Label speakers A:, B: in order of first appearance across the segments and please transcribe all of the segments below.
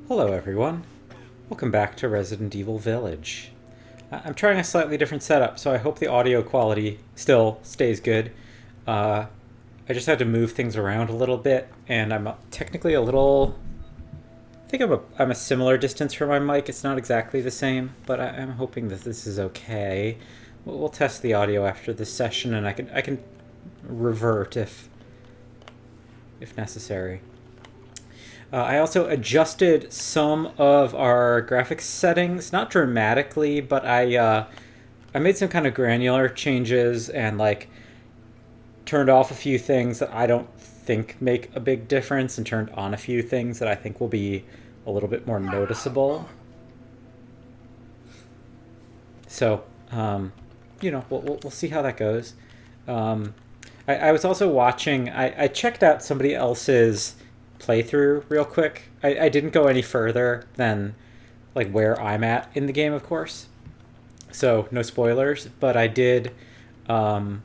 A: Hello everyone, welcome back to Resident Evil Village. I'm trying a slightly different setup, so I hope the audio quality still stays good. I just had to move things around a little bit, and I'm technically a little... I think I'm a similar distance from my mic. It's not exactly the same, but I'm hoping that this is okay. We'll test the audio after this session, and I can revert if necessary. I also adjusted some of our graphics settings, not dramatically, but I made some kind of granular changes and like turned off a few things that I don't think make a big difference and turned on a few things that I think will be a little bit more noticeable. So, we'll see how that goes. I was also watching, I checked out somebody else's playthrough real quick. I didn't go any further than like where I'm at in the game, of course. So no spoilers, but I did. I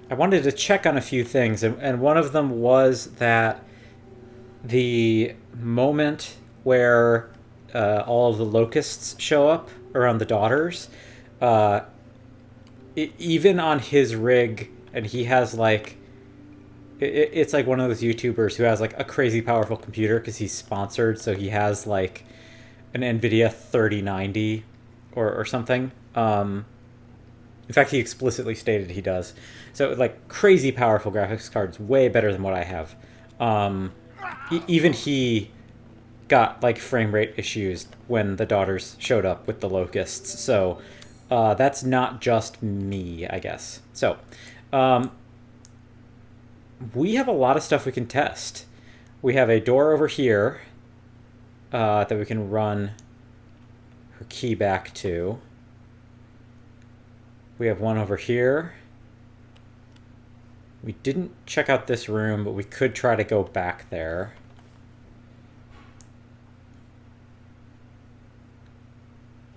A: wanted to check on a few things, and one of them was that the moment where all of the locusts show up around the daughters, even on his rig, and he has like it's like one of those YouTubers who has like a crazy powerful computer because he's sponsored, so he has like an NVIDIA 3090 or something. In fact, he explicitly stated he does. So like crazy powerful graphics cards, way better than what I have. Even he got like frame rate issues when the daughters showed up with the locusts. So that's not just me, I guess. So we have a lot of stuff we can test. We have a door over here that we can run her key back to. We have one over here. We didn't check out this room, but we could try to go back there.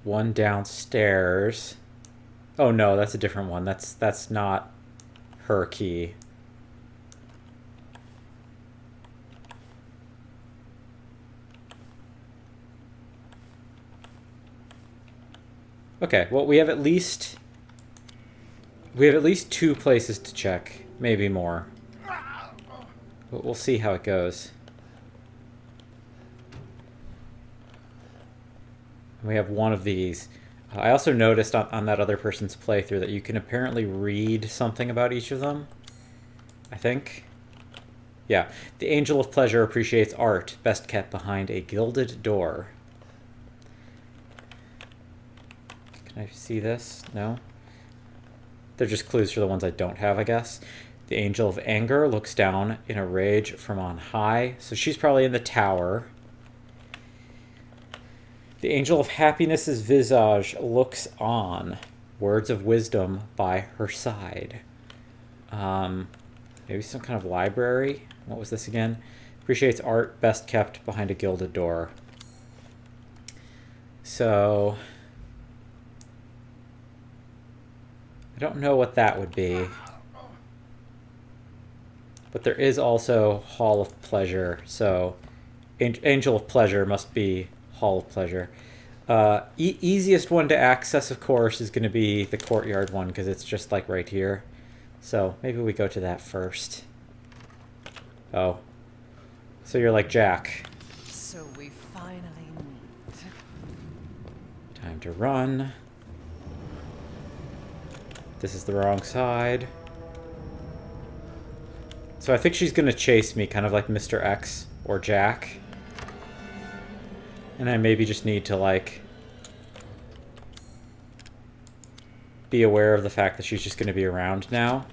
A: One downstairs. Oh no, that's a different one. That's not her key. Okay, well we have at least two places to check, maybe more. But we'll see how it goes. And we have one of these. I also noticed on that other person's playthrough that you can apparently read something about each of them. I think. Yeah. The Angel of Pleasure appreciates art, best kept behind a gilded door. Can I see this? No? They're just clues for the ones I don't have, I guess. The Angel of Anger looks down in a rage from on high. So she's probably in the tower. The Angel of Happiness's visage looks on. Words of wisdom by her side. Maybe some kind of library. What was this again? Appreciates art best kept behind a gilded door. So I don't know what that would be. But there is also Hall of Pleasure, so Angel of Pleasure must be Hall of Pleasure. Easiest one to access, of course, is going to be the courtyard one, because it's just like right here. So maybe we go to that first. Oh. So you're like Jack.
B: So we finally meet.
A: Time to run. This is the wrong side. So I think she's going to chase me, kind of like Mr. X or Jack. And I maybe just need to, like, be aware of the fact that she's just going to be around now.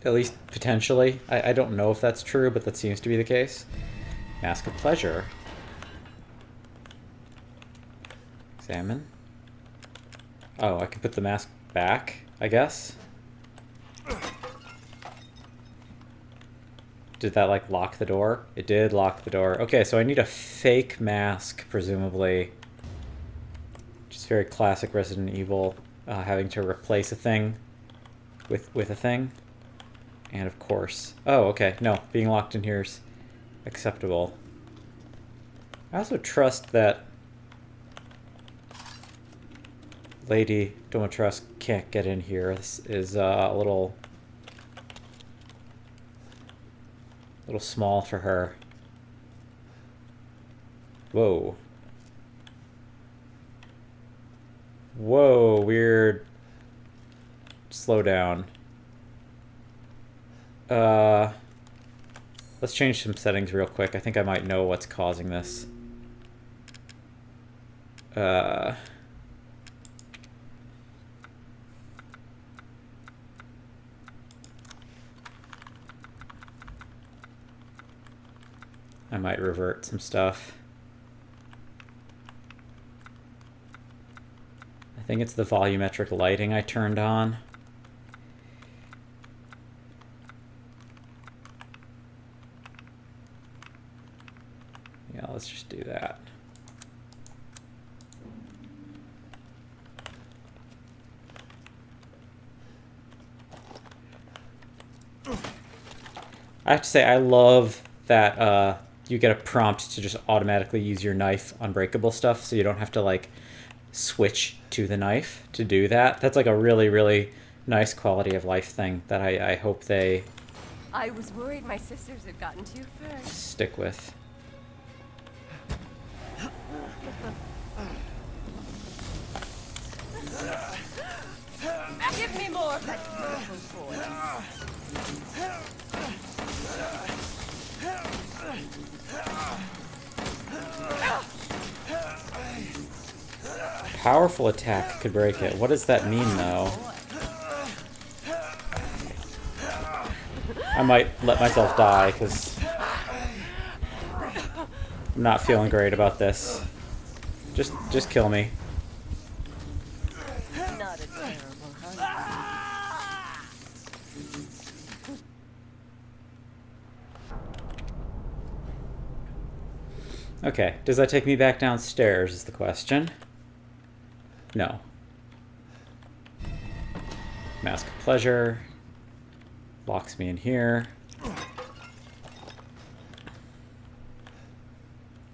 A: At least potentially. I don't know if that's true, but that seems to be the case. Mask of Pleasure. Examine. Oh, I can put the mask back, I guess. Did that, like, lock the door? It did lock the door. Okay, so I need a fake mask, presumably. Just very classic Resident Evil, having to replace a thing with a thing. And of course... Oh, okay. No, being locked in here is acceptable. I also trust that Lady Domitresk can't get in here. This is a little small for her. Whoa. Whoa, weird. Slow down. Let's change some settings real quick. I think I might know what's causing this. I might revert some stuff. I think it's the volumetric lighting I turned on. Yeah, let's just do that. I have to say, I love that you get a prompt to just automatically use your knife on breakable stuff, so you don't have to like switch to the knife to do that. That's like a really, really nice quality of life thing that I hope they
C: I was worried my sisters had gotten to you first.
A: stick with.
C: Give me more of that beautiful voice.
A: Powerful attack could break it. What does that mean, though? I might let myself die, because I'm not feeling great about this. Just kill me.
C: Not a terrible hunt.
A: Okay, does that take me back downstairs is the question. No. Mask of Pleasure. Locks me in here. I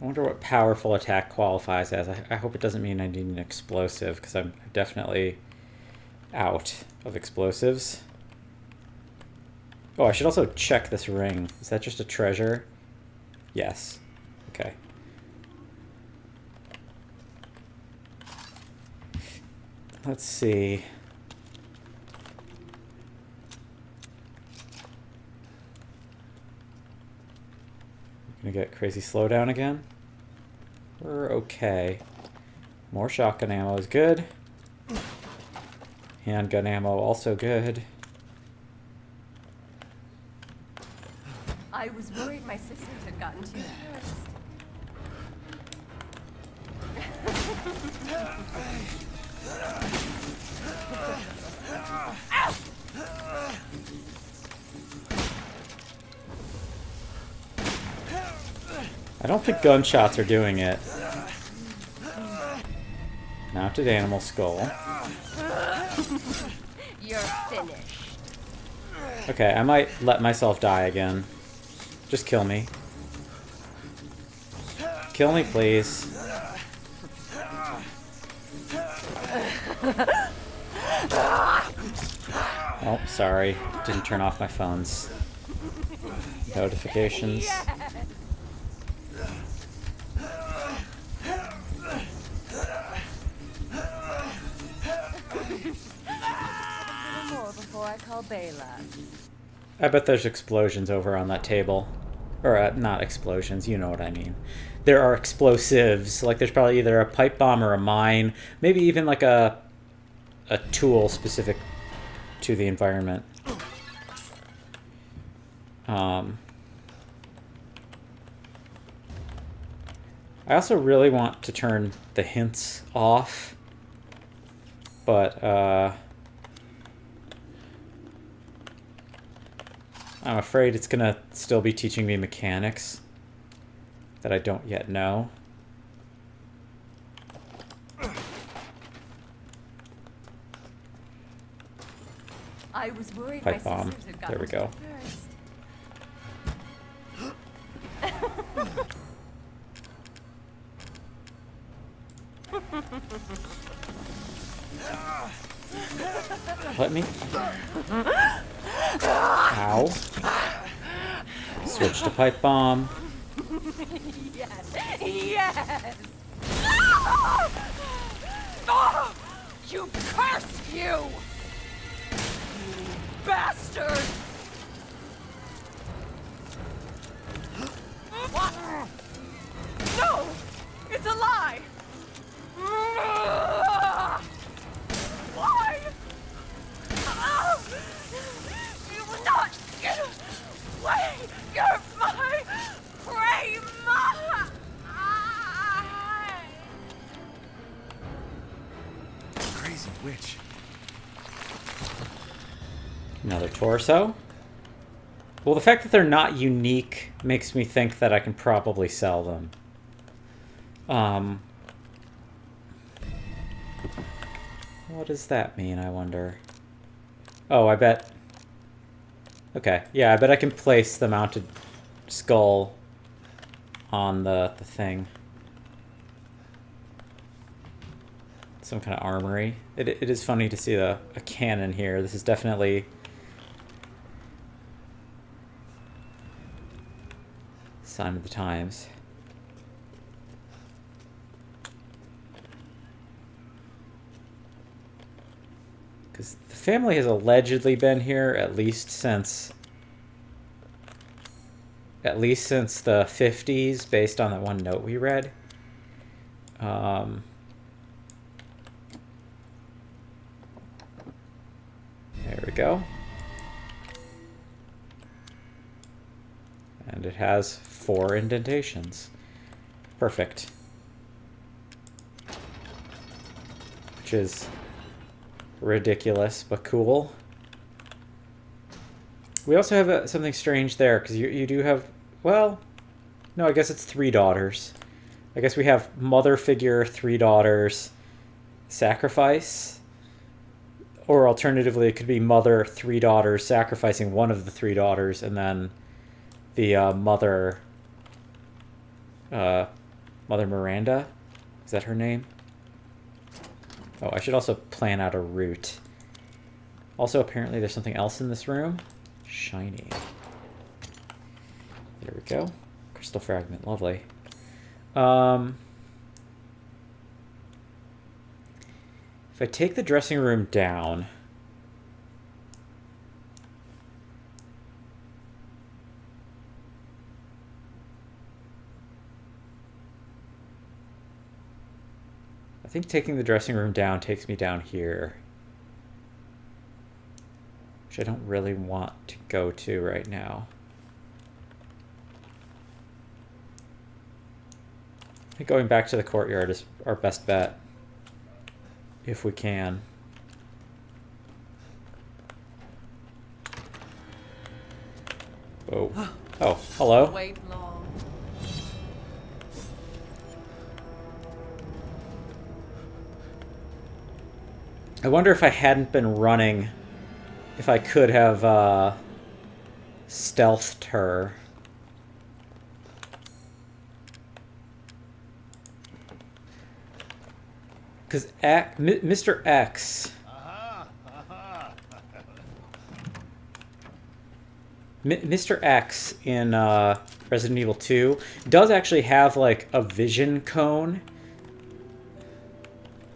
A: wonder what powerful attack qualifies as. I hope it doesn't mean I need an explosive, because I'm definitely out of explosives. Oh, I should also check this ring. Is that just a treasure? Yes. Okay. Let's see. Gonna get crazy slowdown again. We're okay. More shotgun ammo is good. Handgun ammo also good.
C: I was worried my sisters had gotten to you first.
A: I don't think gunshots are doing it. Mounted animal skull.
C: You're finished.
A: Okay, I might let myself die again. Just kill me. Kill me, please. Oh, sorry. Didn't turn off my phone's notifications.
C: A little more before I call Bela.
A: I bet there's explosions over on that table. Or, not explosions, you know what I mean. There are explosives. Like, there's probably either a pipe bomb or a mine. Maybe even, like, a tool specific to the environment. I also really want to turn the hints off. But, I'm afraid it's gonna still be teaching me mechanics that I don't yet know.
C: I was worried
A: Pipe
C: my
A: bomb.
C: sisters had gotten
A: There we
C: to you
A: go.
C: first.
A: Let me. Ow. Switch to pipe bomb.
C: Yes! Yes! Oh, you curse you! Bastard! What? No! It's a lie! Why? You will not get away! You're my prey!
D: Crazy witch.
A: Another torso. Well, the fact that they're not unique makes me think that I can probably sell them. What does that mean, I wonder? Oh, I bet... Okay, yeah, I bet I can place the mounted skull on the thing. Some kind of armory. It is funny to see a cannon here. This is definitely... sign of the times. Because the family has allegedly been here at least since the 50s, based on that one note we read. There we go. And it has 4 indentations. Perfect. Which is ridiculous, but cool. We also have something strange there, because you do have... Well, no, I guess it's 3 daughters. I guess we have mother figure, 3 daughters, sacrifice. Or alternatively, it could be mother, 3 daughters, sacrificing one of the 3 daughters, and then the mother... Mother Miranda? Is that her name? Oh, I should also plan out a route. Also, apparently there's something else in this room. Shiny. There we go. Crystal fragment, lovely. If I take the dressing room down... I think taking the dressing room down takes me down here. Which I don't really want to go to right now. I think going back to the courtyard is our best bet. If we can. Oh. Oh, hello.
C: Wait long.
A: I wonder if I hadn't been running, if I could have stealthed her. Because Mr. X... Mr. X in Resident Evil 2 does actually have, like, a vision cone.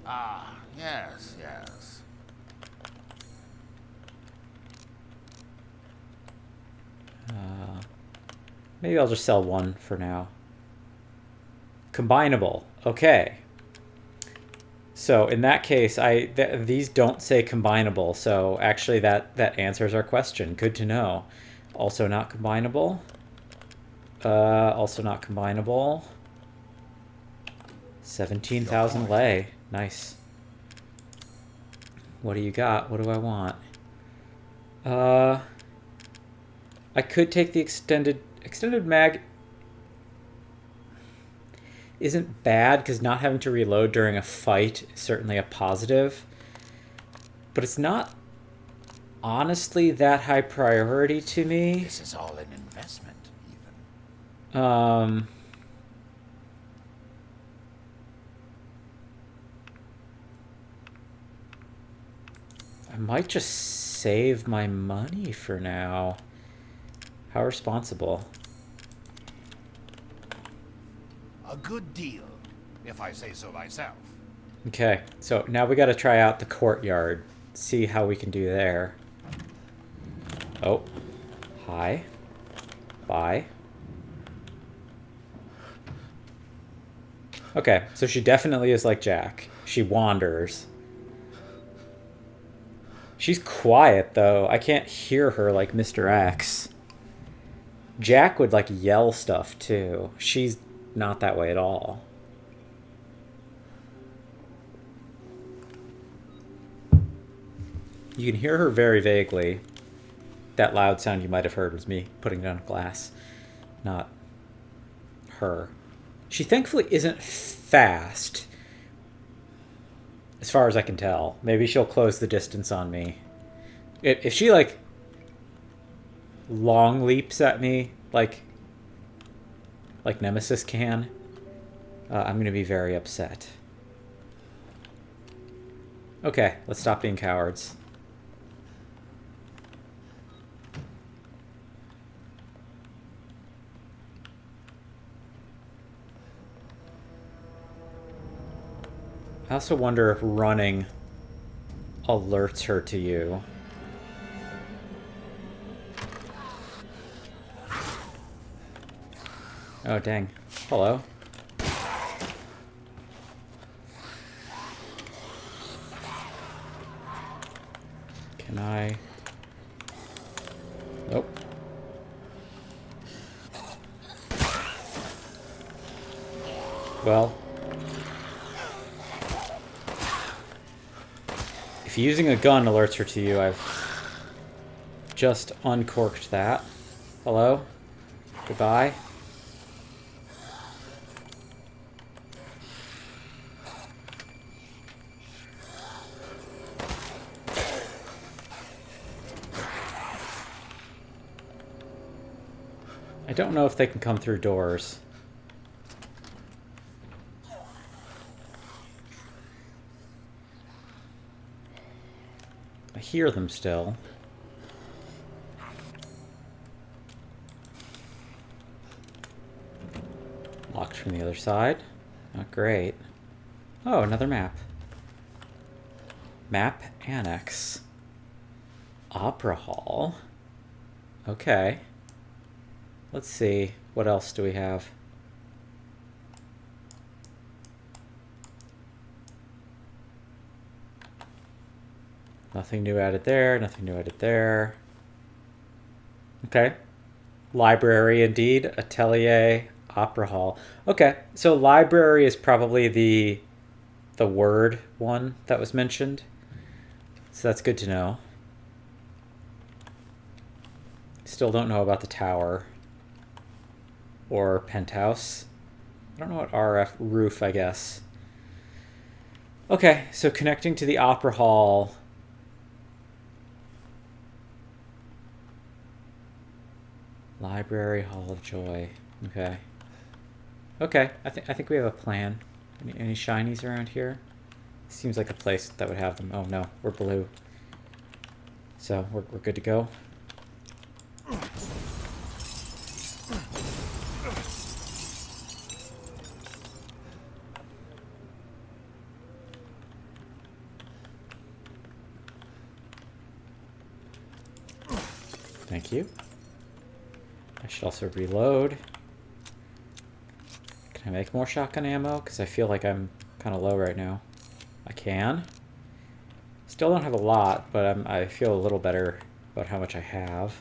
D: Ah, yes, yes.
A: Maybe I'll just sell one for now. Combinable. Okay. So in that case, these don't say combinable, so actually that answers our question. Good to know. Also not combinable. Also not combinable. 17,000 lei. Nice. What do you got? What do I want? I could take the extended mag. Isn't bad, because not having to reload during a fight is certainly a positive. But it's not honestly that high priority to me.
D: This is all an investment, even.
A: Um... I might just save my money for now. How responsible.
D: A good deal, if I say so myself.
A: Okay, so now we gotta try out the courtyard. See how we can do there. Oh. Hi. Bye. Okay, so she definitely is like Jack. She wanders. She's quiet, though. I can't hear her like Mr. X. Jack would, like, yell stuff, too. She's not that way at all. You can hear her very vaguely. That loud sound you might have heard was me putting down glass, not her. She thankfully isn't fast, as far as I can tell. Maybe she'll close the distance on me. If she, like, long leaps at me, like Nemesis can, I'm going to be very upset. Okay, let's stop being cowards. I also wonder if running alerts her to you. Oh, dang. Hello. Can I... Nope. Well... If using a gun alerts her to you, I've just uncorked that. Hello? Goodbye? I don't know if they can come through doors. I hear them still. Locked from the other side. Not great. Oh, another map. Map Annex. Opera Hall. Okay. Let's see. What else do we have? Nothing new added there. Nothing new added there. Okay. Library, indeed. Atelier. Opera Hall. Okay. So library is probably the word one that was mentioned. So that's good to know. Still don't know about the tower. Or penthouse. I don't know what RF roof, I guess. Okay, so connecting to the Opera Hall. Library, Hall of Joy. Okay. Okay, I think we have a plan. Any shinies around here? Seems like a place that would have them. Oh no, we're blue. So we're good to go. Thank you. I should also reload. Can I make more shotgun ammo? Because I feel like I'm kind of low right now. I can. Still don't have a lot, but I feel a little better about how much I have.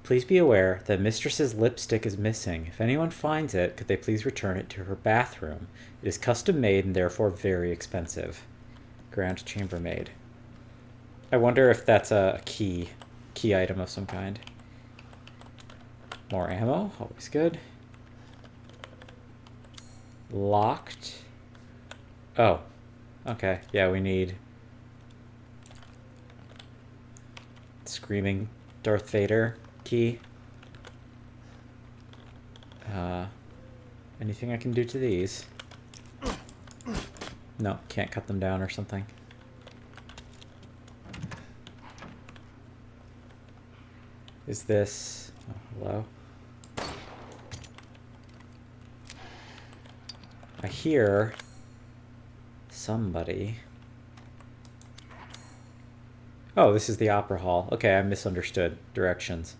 A: Please be aware that Mistress's lipstick is missing. If anyone finds it, could they please return it to her bathroom? It is custom made and therefore very expensive. Grand chambermaid. I wonder if that's a key item of some kind. More ammo, always good. Locked. Oh, okay. Yeah, we need Screaming Darth Vader. Key. Anything I can do to these? No, can't cut them down or something. Is this... Oh, hello? I hear somebody. Oh, this is the opera hall. Okay, I misunderstood directions.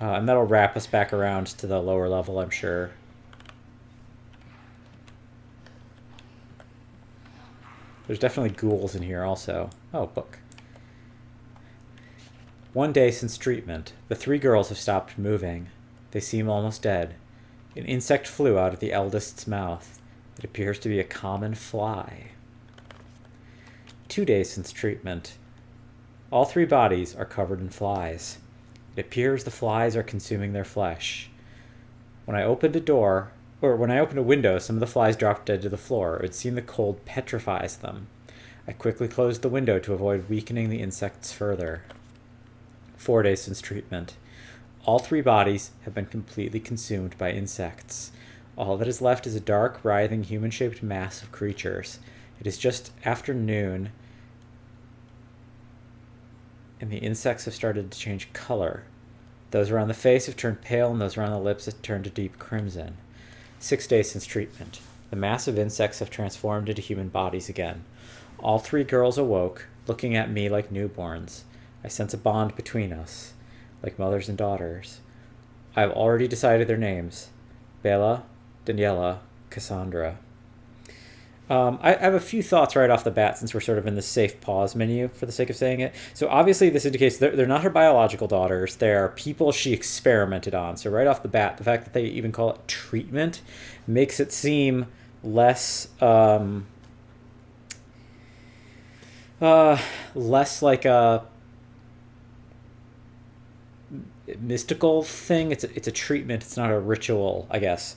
A: And that'll wrap us back around to the lower level, I'm sure. There's definitely ghouls in here also. Oh, book. 1 day since treatment, the 3 girls have stopped moving. They seem almost dead. An insect flew out of the eldest's mouth. It appears to be a common fly. 2 days since treatment. All 3 bodies are covered in flies. It appears the flies are consuming their flesh. When I opened a window, some of the flies dropped dead to the floor. It would seem the cold petrifies them. I quickly closed the window to avoid weakening the insects further. 4 days since treatment. All 3 bodies have been completely consumed by insects. All that is left is a dark, writhing, human-shaped mass of creatures. It is just after noon, and the insects have started to change color. Those around the face have turned pale, and those around the lips have turned a deep crimson. 6 days since treatment. The massive insects have transformed into human bodies again. All 3 girls awoke, looking at me like newborns. I sense a bond between us, like mothers and daughters. I have already decided their names. Bella, Daniela, Cassandra. I have a few thoughts right off the bat since we're sort of in the safe pause menu for the sake of saying it. So obviously this indicates they're not her biological daughters. They're people she experimented on. So right off the bat, the fact that they even call it treatment makes it seem less less like a mystical thing. It's a treatment. It's not a ritual, I guess.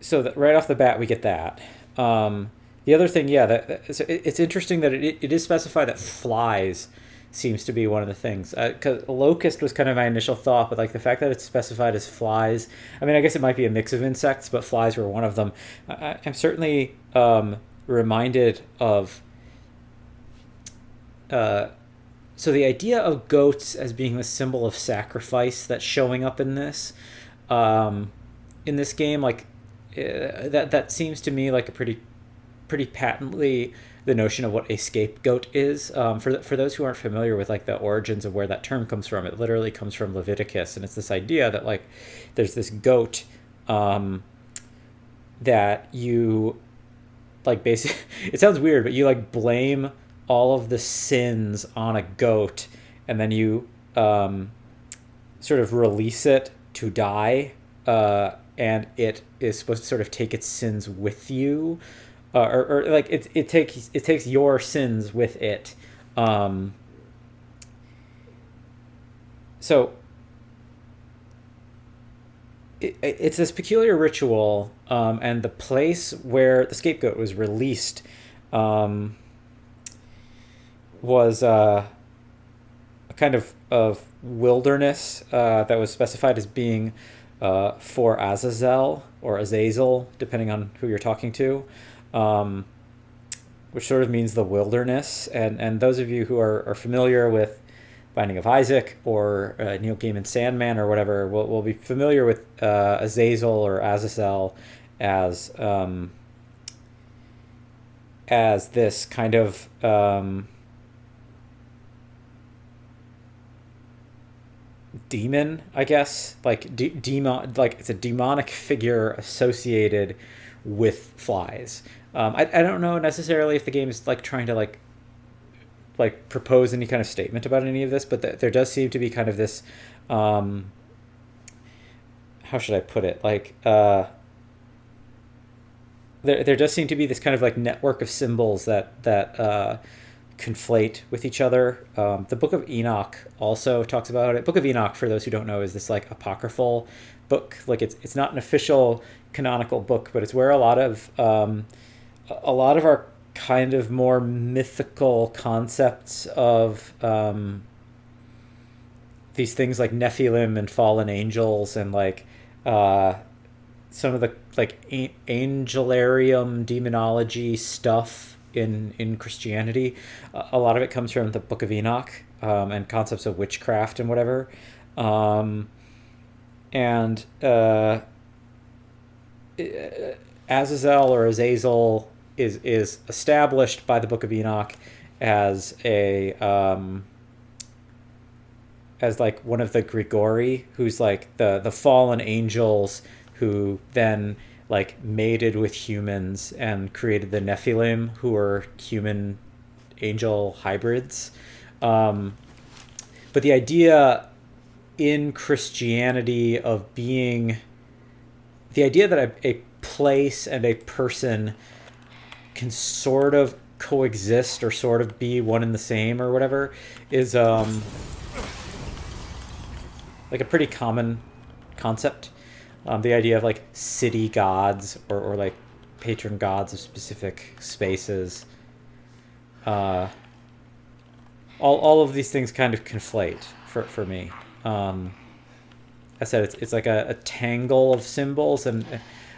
A: So that right off the bat, we get that. The other thing, yeah, it's interesting that it is specified that flies seems to be one of the things. Because locust was kind of my initial thought, but like the fact that it's specified as flies, I mean, I guess it might be a mix of insects, but flies were one of them. I'm certainly reminded of... so the idea of goats as being the symbol of sacrifice that's showing up in this game, like that seems to me like a pretty patently the notion of what a scapegoat is. For those who aren't familiar with like the origins of where that term comes from, it literally comes from Leviticus, and it's this idea that like there's this goat that you like basically it sounds weird, but you like blame all of the sins on a goat, and then you sort of release it to die, and it is supposed to sort of take its sins with you, or like it takes your sins with it. So it's this peculiar ritual, and the place where the scapegoat was released was a kind of wilderness that was specified as being for Azazel or Azazel, depending on who you're talking to, which sort of means the wilderness. And those of you who are familiar with Binding of Isaac or Neil Gaiman's Sandman or whatever will be familiar with Azazel or Azazel as this kind of demon, I guess, like demon, like it's a demonic figure associated with flies. I don't know necessarily if the game is like trying to like propose any kind of statement about any of this, but there does seem to be kind of this how should I put it, like there does seem to be this kind of like network of symbols that conflate with each other. The Book of Enoch also talks about it. Book of Enoch, for those who don't know, is this like apocryphal book. Like it's not an official canonical book, but it's where a lot of our kind of more mythical concepts of these things like Nephilim and fallen angels and like some of the like angelarium demonology stuff in Christianity. A lot of it comes from the Book of Enoch and concepts of witchcraft and whatever. And Azazel or Azazel is established by the Book of Enoch as a as like one of the Grigori, who's like the fallen angels who then like mated with humans and created the Nephilim, who are human angel hybrids. But the idea in Christianity of being the idea that a place and a person can sort of coexist or sort of be one and the same or whatever is like a pretty common concept. The idea of like city gods or like patron gods of specific spaces. All of these things kind of conflate for me. I said it's like a tangle of symbols, and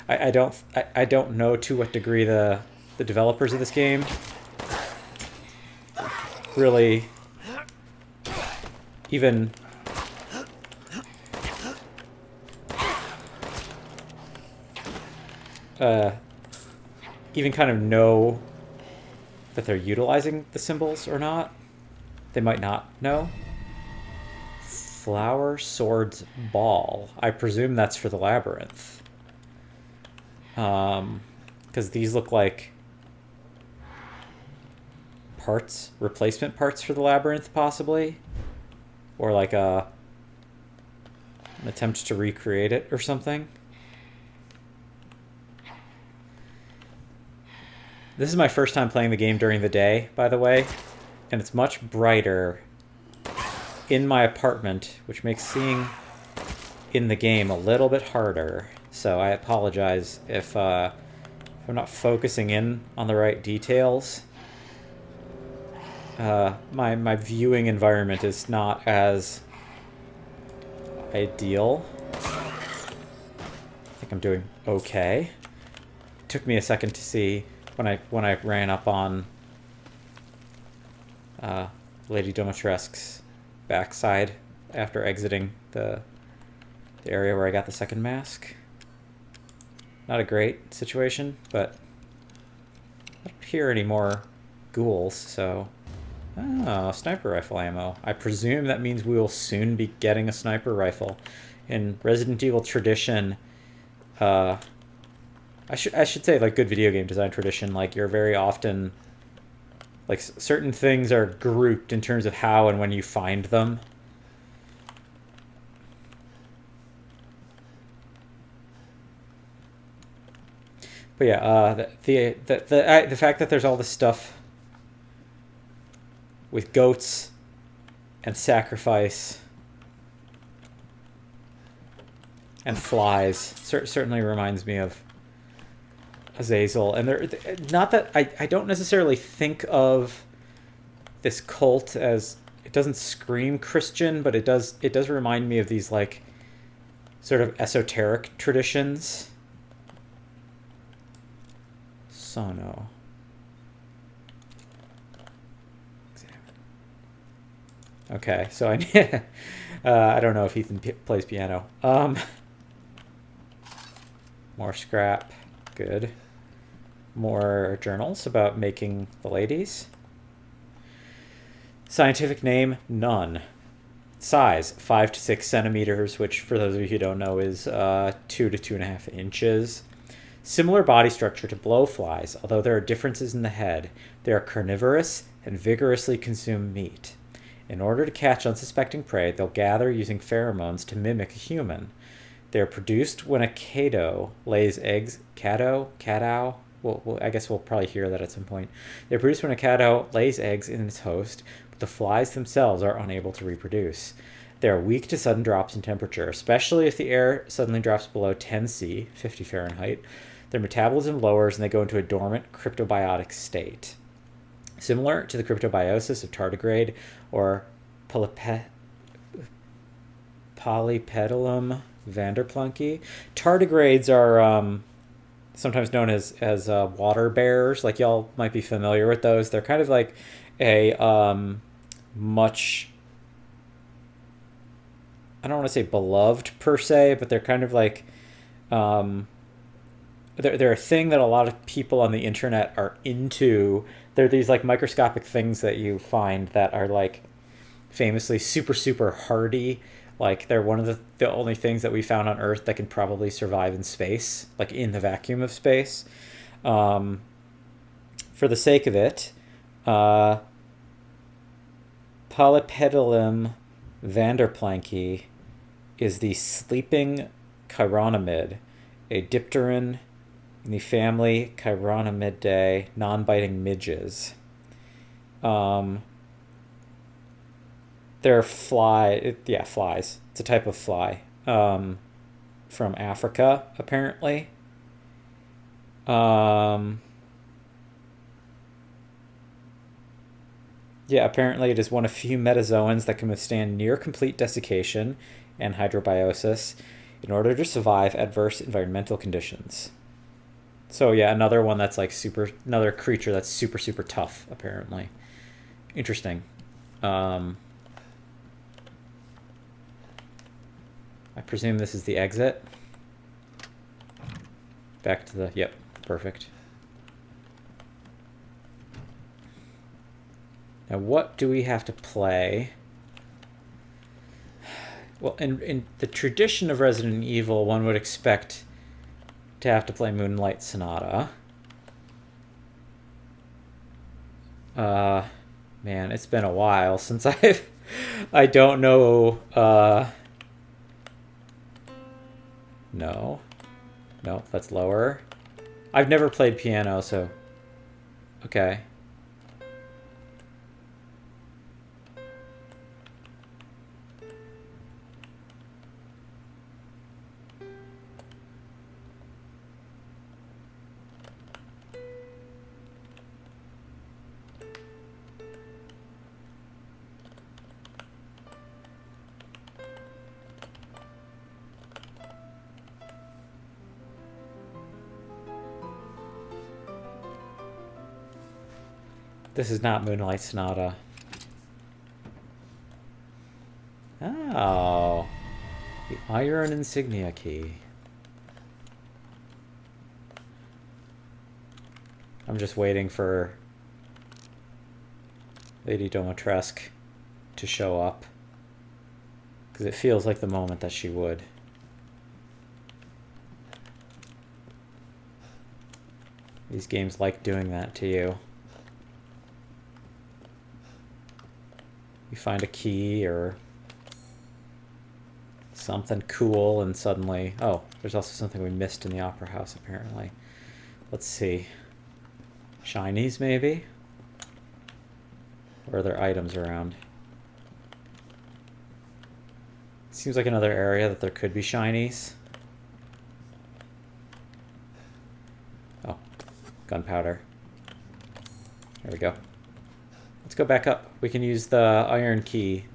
A: I don't know to what degree the developers of this game really even kind of know that they're utilizing the symbols or not. They might not know. Flower, swords, ball. I presume that's for the labyrinth. Because these look like parts, replacement parts for the labyrinth, possibly. Or like an attempt to recreate it or something. This is my first time playing the game during the day, by the way, and it's much brighter in my apartment, which makes seeing in the game a little bit harder. So I apologize if I'm not focusing in on the right details. My viewing environment is not as ideal. I think I'm doing okay. It took me a second to see when I ran up on Lady Dimitrescu's backside after exiting the area where I got the second mask. Not a great situation, but I don't hear any more ghouls, so... Oh, sniper rifle ammo. I presume that means we will soon be getting a sniper rifle. In Resident Evil tradition, I should say, like, good video game design tradition, like, you're very often... Like, certain things are grouped in terms of how and when you find them. But yeah, the fact that there's all this stuff with goats and sacrifice and flies certainly reminds me of Azazel. And they're not that I don't necessarily think of this cult as, it doesn't scream Christian, but it does remind me of these like sort of esoteric traditions. Sono. Okay, so I don't know if Ethan plays piano. More scrap. Good. More journals about making the ladies. Scientific name, none. Size, 5 to 6 centimeters, which for those of you who don't know is 2 to 2.5 inches. Similar body structure to blowflies, although there are differences in the head. They are carnivorous and vigorously consume meat. In order to catch unsuspecting prey, they'll gather using pheromones to mimic a human. They are produced when a caddo lays eggs. Caddo? Well, I guess we'll probably hear that at some point. They're produced when a caddo lays eggs in its host, but the flies themselves are unable to reproduce. They are weak to sudden drops in temperature, especially if the air suddenly drops below 10 C, 50 Fahrenheit. Their metabolism lowers and they go into a dormant cryptobiotic state. Similar to the cryptobiosis of tardigrade or Polypedilum vanderplunki. Tardigrades are sometimes known as water bears. Like, y'all might be familiar with those. They're kind of like a much, I don't want to say beloved per se, but they're kind of like they're a thing that a lot of people on the internet are into. They're these like microscopic things that you find that are like famously super, super hardy. Like, they're one of the only things that we found on Earth that can probably survive in space, like in the vacuum of space. For the sake of it, Polypedilum vanderplanki is the sleeping chironomid, a dipteran in the family Chironomidae, non-biting midges. They're flies. It's a type of fly from Africa, apparently. Apparently it is one of few metazoans that can withstand near complete desiccation and hydrobiosis in order to survive adverse environmental conditions. So yeah, another one that's like another creature that's super, super tough, apparently. Interesting. I presume this is the exit. Back to the, yep, perfect. Now what do we have to play? Well, in the tradition of Resident Evil, one would expect to have to play Moonlight Sonata. Man, it's been a while since I don't know, No, that's lower. I've never played piano, so... Okay. This is not Moonlight Sonata. Oh. The Iron Insignia key. I'm just waiting for Lady Dimitrescu to show up, because it feels like the moment that she would. These games like doing that to you. You find a key or something cool and suddenly... Oh, there's also something we missed in the Opera House, apparently. Let's see. Shinies, maybe? Or are there items around? Seems like another area that there could be shinies. Oh, gunpowder. There we go. Let's go back up. We can use the iron key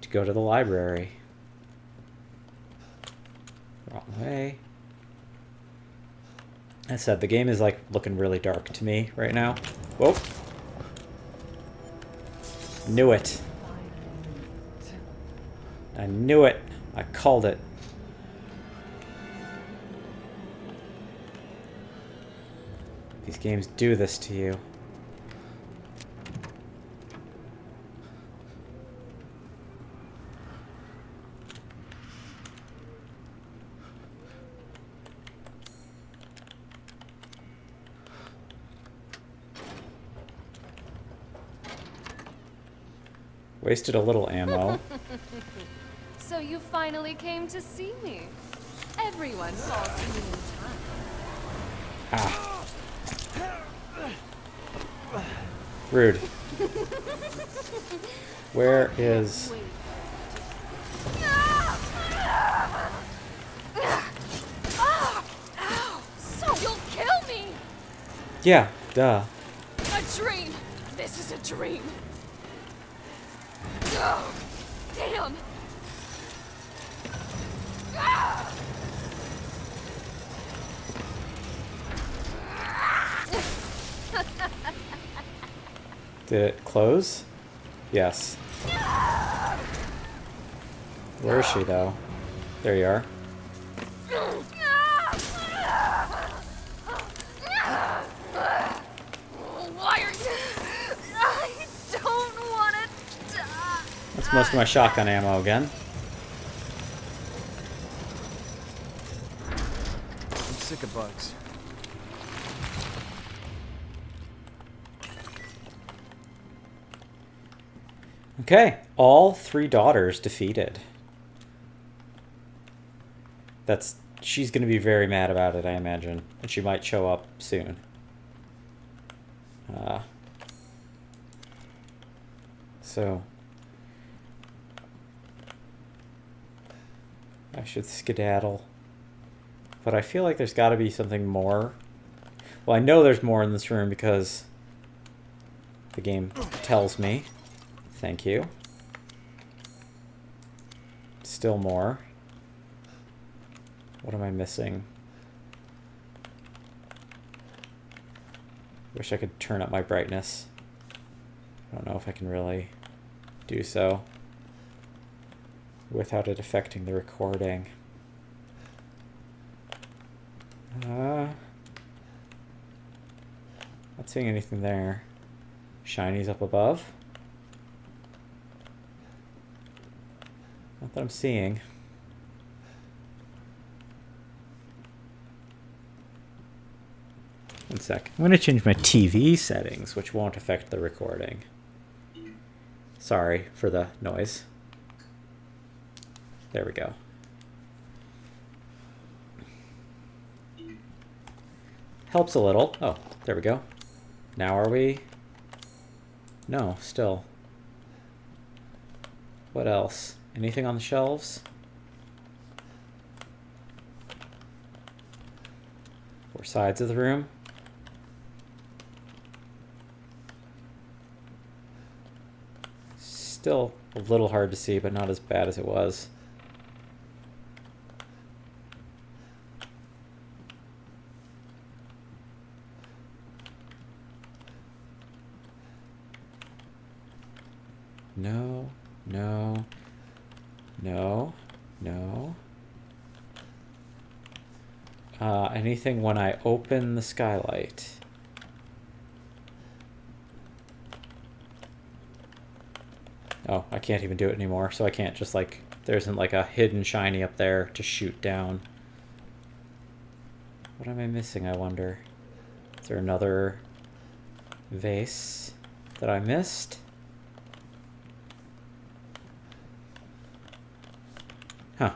A: to go to the library. Wrong way. As I said, the game is like looking really dark to me right now. Whoa. Knew it. I knew it. I called it. These games do this to you. Wasted a little ammo.
C: So you finally came to see me. Everyone falls to me in time.
A: Ah. Rude. Where is... Yeah, duh.
C: A dream! This is a dream! Oh, damn!
A: Did it close? Yes. Where is she, though? There you are.
C: Why are you... I don't want to die.
A: That's most of my shotgun ammo again.
E: I'm sick of bugs.
A: Okay, all 3 daughters defeated. She's gonna be very mad about it, I imagine. And she might show up soon. So I should skedaddle. But I feel like there's gotta be something more. Well, I know there's more in this room because the game tells me. Thank you. Still more. What am I missing? Wish I could turn up my brightness. I don't know if I can really do so without it affecting the recording. Not seeing anything there. Shiny's up above. Not that I'm seeing. One sec. I'm going to change my TV settings, which won't affect the recording. Sorry for the noise. There we go. Helps a little. Oh, there we go. Now are we? No, still. What else? Anything on the shelves? Four sides of the room? Still a little hard to see, but not as bad as it was. No, no, no, no. Anything when I open the skylight? Oh, I can't even do it anymore, so I can't just like, there isn't like a hidden shiny up there to shoot down. What am I missing, I wonder? Is there another vase that I missed? Huh.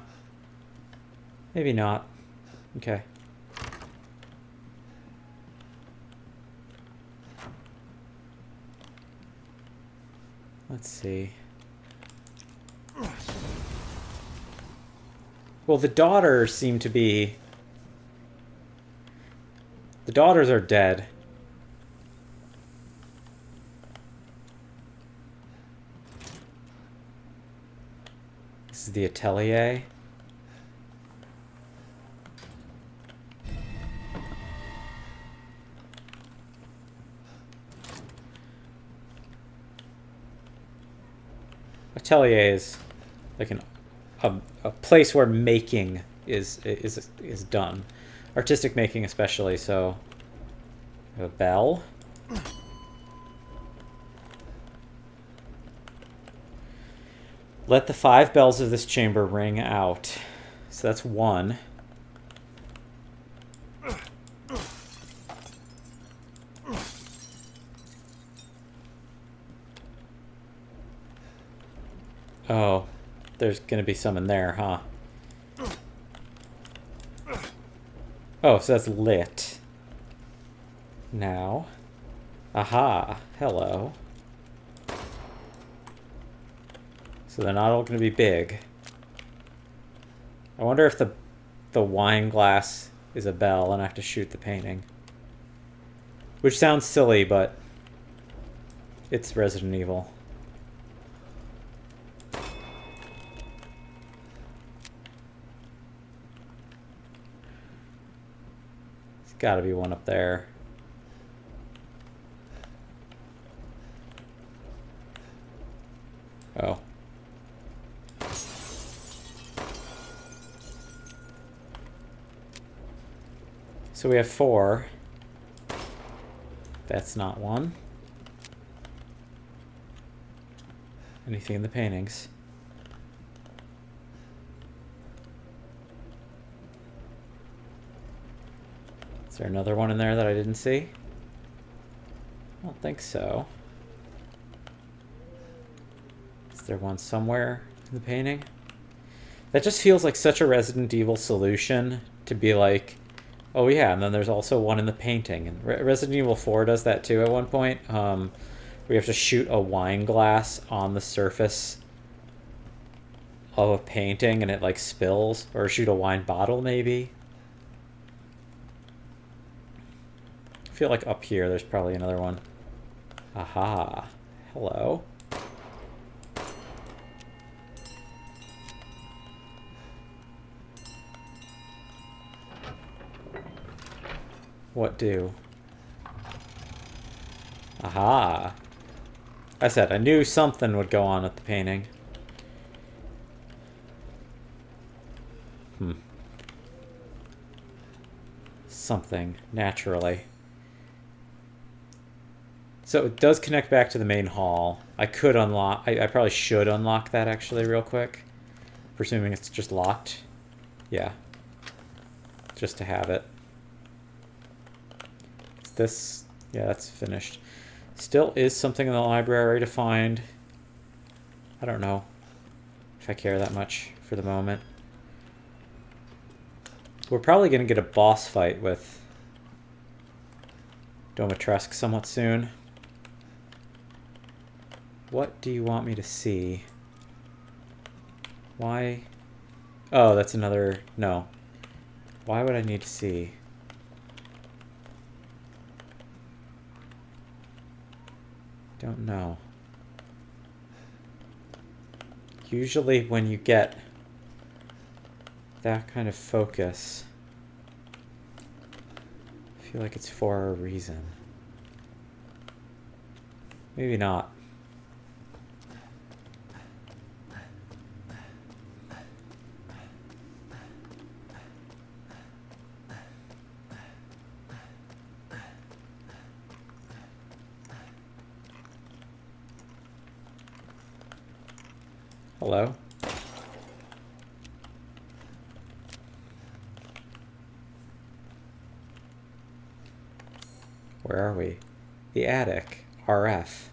A: Maybe not. Okay. Let's see. Well, the daughters seem to be... The daughters are dead. This is the atelier. Atelier is like a place where making is done, artistic making especially. So, I have a bell. Let the 5 bells of this chamber ring out. So that's 1. Oh, there's gonna be some in there, huh? Oh, so that's lit. Now. Aha, hello. So they're not all gonna be big. I wonder if the wine glass is a bell and I have to shoot the painting. Which sounds silly, but it's Resident Evil. There's gotta be one up there. Oh. So we have 4. That's not one. Anything in the paintings? Is there another one in there that I didn't see? I don't think so. Is there one somewhere in the painting? That just feels like such a Resident Evil solution to be like, oh yeah, and then there's also one in the painting. And Resident Evil 4 does that too at one point. We have to shoot a wine glass on the surface of a painting and it like spills. Or shoot a wine bottle maybe. I feel like up here there's probably another one. Aha. Hello. What do? Aha. I said I knew something would go on at the painting. Something, naturally. So it does connect back to the main hall. I could unlock... I probably should unlock that actually real quick. Presuming it's just locked. Yeah. Just to have it. This, yeah, that's finished. Still is something in the library to find. I don't know if I care that much for the moment. We're probably going to get a boss fight with Dimitrescu somewhat soon. What do you want me to see? Why? Oh, that's another... No. Why would I need to see? Don't know. Usually when you get that kind of focus, I feel like it's for a reason. Maybe not. Hello? Where are we? The attic. RF.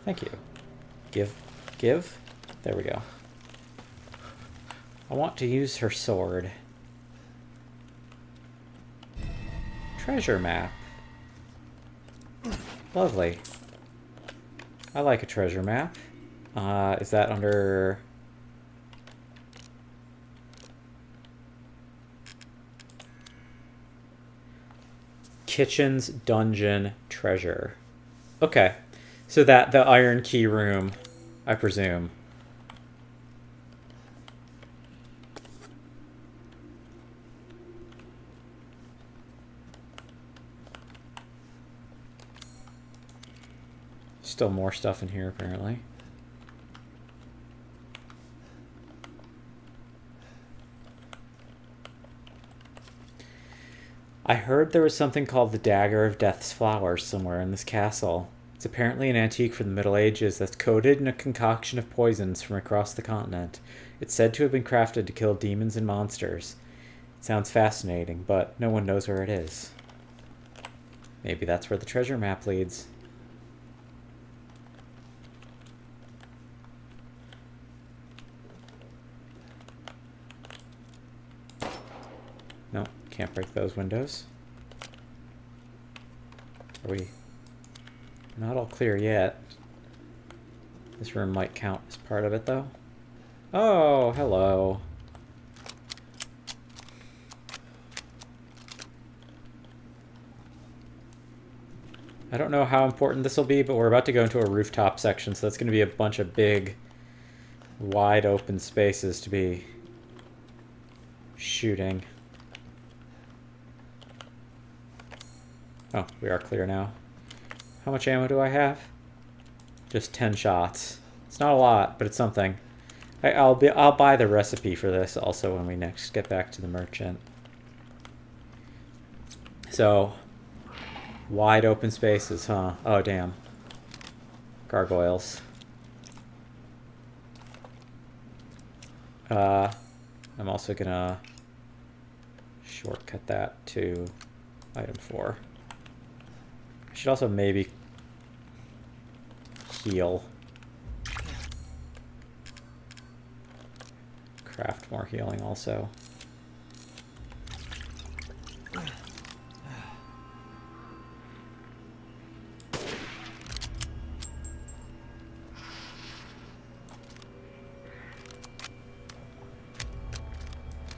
A: Thank you. Give? There we go. I want to use her sword. Treasure map. Lovely. I like a treasure map. Is that under... Kitchen's Dungeon Treasure. Okay. So that, the Iron Key room, I presume. Still more stuff in here, apparently. I heard there was something called the Dagger of Death's Flowers somewhere in this castle. It's apparently an antique from the Middle Ages that's coated in a concoction of poisons from across the continent. It's said to have been crafted to kill demons and monsters. It sounds fascinating, but no one knows where it is. Maybe that's where the treasure map leads. No, can't break those windows. Are we not all clear yet? This room might count as part of it, though. Oh, hello. I don't know how important this will be, but we're about to go into a rooftop section, so that's going to be a bunch of big, wide open spaces to be shooting. Oh, we are clear now. How much ammo do I have? Just 10 shots. It's not a lot, but it's something. I'll buy the recipe for this also when we next get back to the merchant. So, wide open spaces, huh? Oh, damn. Gargoyles. I'm also gonna shortcut that to item 4. I should also maybe heal. Craft more healing also.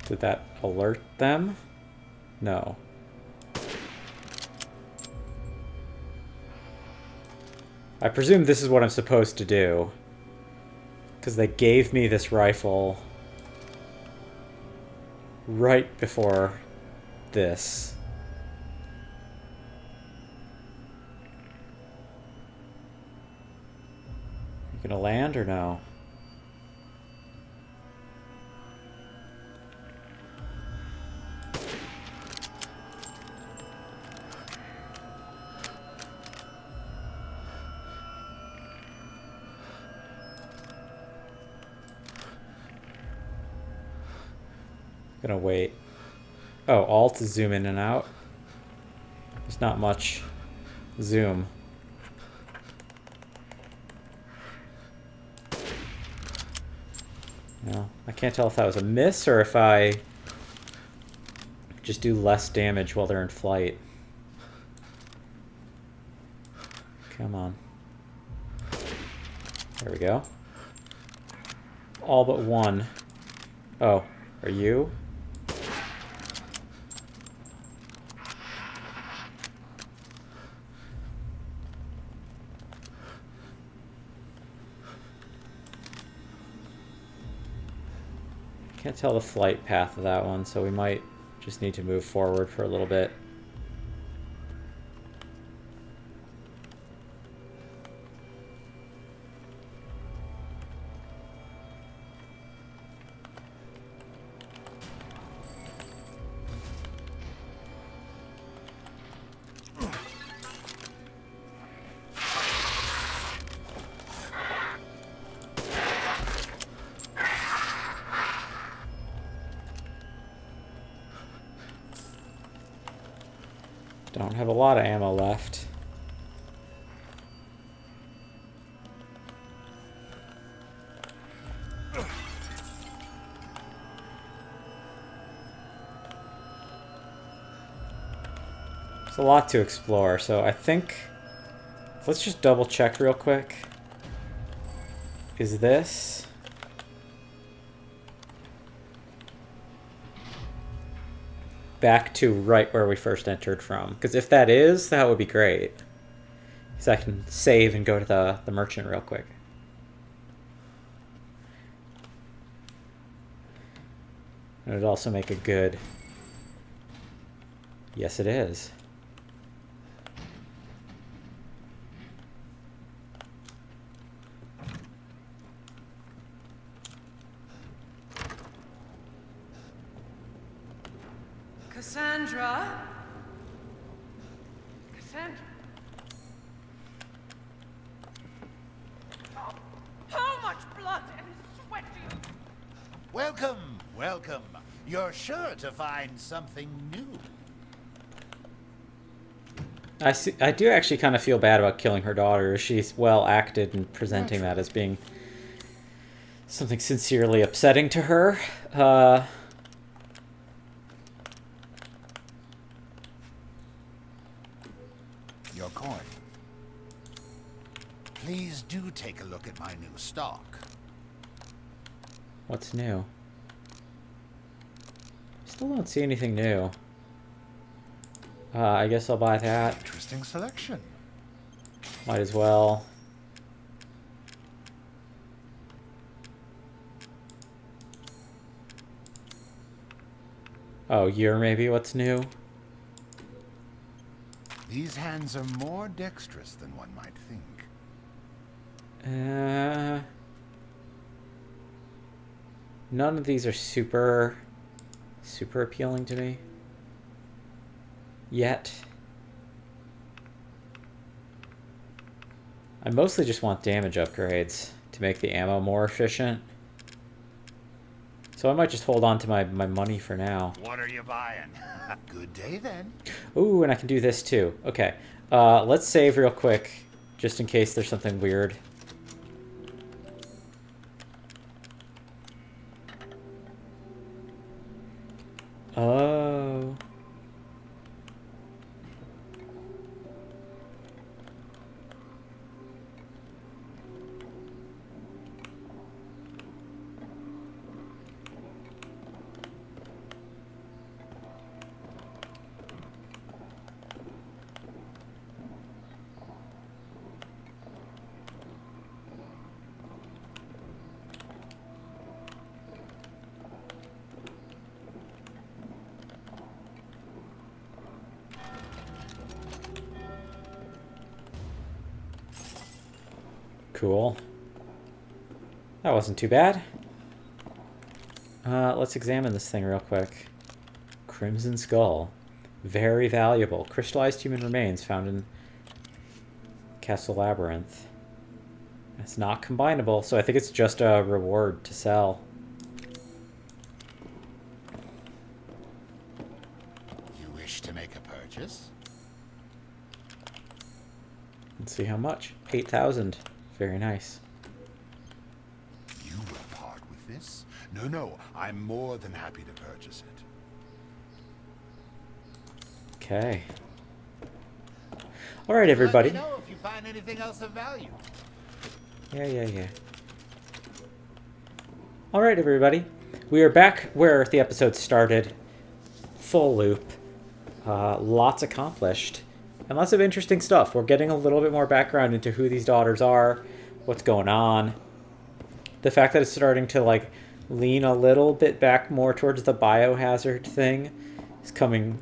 A: Did that alert them? No. I presume this is what I'm supposed to do, because they gave me this rifle right before this. You gonna land or no? Gonna wait. Oh, Alt to zoom in and out. There's not much zoom. No, I can't tell if that was a miss or if I just do less damage while they're in flight. Come on. There we go. All but one. Oh, are you? Can't tell the flight path of that one, so we might just need to move forward for a little bit. Don't have a lot of ammo left. There's a lot to explore, so I think... Let's just double check real quick. Is this... back to right where we first entered from? Because if that is, that would be great. Because I can save and go to the merchant real quick. And it'd also make a good... Yes, it is.
B: Cassandra? Cassandra? How much blood and sweat do you...
D: Welcome, welcome. You're sure to find something new.
A: I do actually kind of feel bad about killing her daughter. She's well acted in presenting that as being something sincerely upsetting to her.
D: your coin. Please do take a look at my new stock.
A: What's new? Still don't see anything new. I guess I'll buy that.
D: Interesting selection.
A: Might as well. Oh, you're maybe what's new?
D: These hands are more dexterous than one might think.
A: None of these are super appealing to me. Yet. I mostly just want damage upgrades to make the ammo more efficient. So I might just hold on to my money for now.
D: What are you buying? Good day then.
A: Ooh, and I can do this too. Okay. Let's save real quick, just in case there's something weird. Oh. Cool. That wasn't too bad. Let's examine this thing real quick. Crimson Skull. Very valuable. Crystallized human remains found in Castle Labyrinth. It's not combinable, so I think it's just a reward to sell.
D: You wish to make a purchase?
A: Let's see how much. 8,000. Very nice.
D: You will part with this? No, I'm more than happy to purchase it.
A: Okay. All right, everybody.
D: Let me know if you find anything else of value.
A: Yeah. All right, everybody. We are back where the episode started. Full loop. Lots accomplished. And lots of interesting stuff. We're getting a little bit more background into who these daughters are, what's going on. The fact that it's starting to, like, lean a little bit back more towards the biohazard thing is coming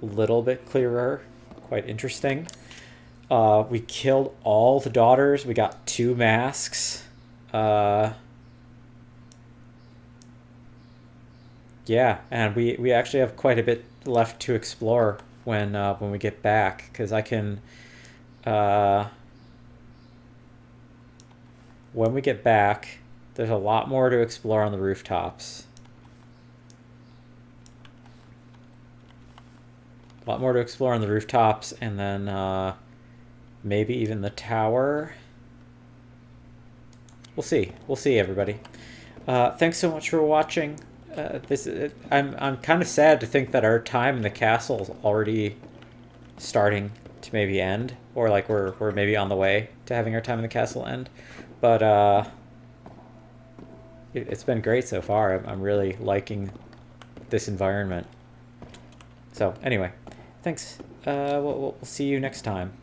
A: a little bit clearer. Quite interesting. We killed all the daughters. We got 2 masks. Yeah, and we actually have quite a bit left to explore when we get back, because I can when we get back, there's a lot more to explore on the rooftops. A lot more to explore on the rooftops, and then maybe even the tower. We'll see, everybody. Thanks so much for watching. I'm kind of sad to think that our time in the castle is already starting to maybe end, or like we're maybe on the way to having our time in the castle end. But it's been great so far. I'm really liking this environment. So anyway, thanks. We'll see you next time.